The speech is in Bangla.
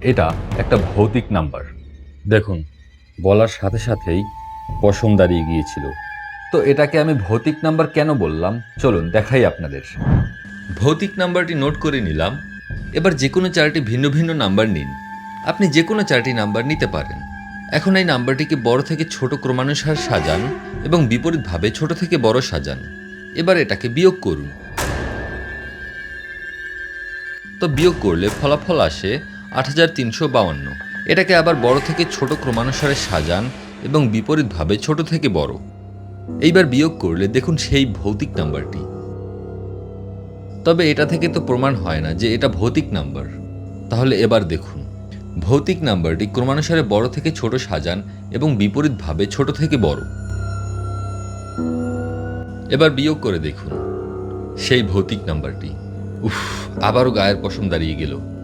এটা একটা ভৌতিক নাম্বার। দেখুন, বলার সাথে সাথেই পশম দাঁড়িয়ে গিয়েছিল। তো এটাকে আমি ভৌতিক নাম্বার কেন বললাম, চলুন দেখাই আপনাদের। ভৌতিক নাম্বারটি নোট করে নিলাম। এবার যে কোনো চারটি ভিন্ন ভিন্ন নাম্বার নিন। আপনি যে কোনো চারটি নাম্বার নিতে পারেন। এখন এই নাম্বারটিকে বড় থেকে ছোট ক্রমানুসারে সাজান এবং বিপরীতভাবে ছোট থেকে বড় সাজান। এবার এটাকে বিয়োগ করুন। তো বিয়োগ করলে ফলাফল আসে ৮৩৫২। এটাকে আবার বড় থেকে ছোট ক্রমানুসারে সাজান এবং বিপরীতভাবে ছোট থেকে বড়। এইবার বিয়োগ করলে দেখুন সেই ভৌতিক নাম্বারটি। তবে এটা থেকে তো প্রমাণ হয় না যে এটা ভৌতিক নাম্বার। তাহলে এবার দেখুন, ভৌতিক নাম্বারটি ক্রমানুসারে বড় থেকে ছোট সাজান এবং বিপরীতভাবে ছোট থেকে বড়। এবার বিয়োগ করে দেখুন সেই ভৌতিক নাম্বারটি। উফ, আবারও গায়ের পশম দাঁড়িয়ে গেল।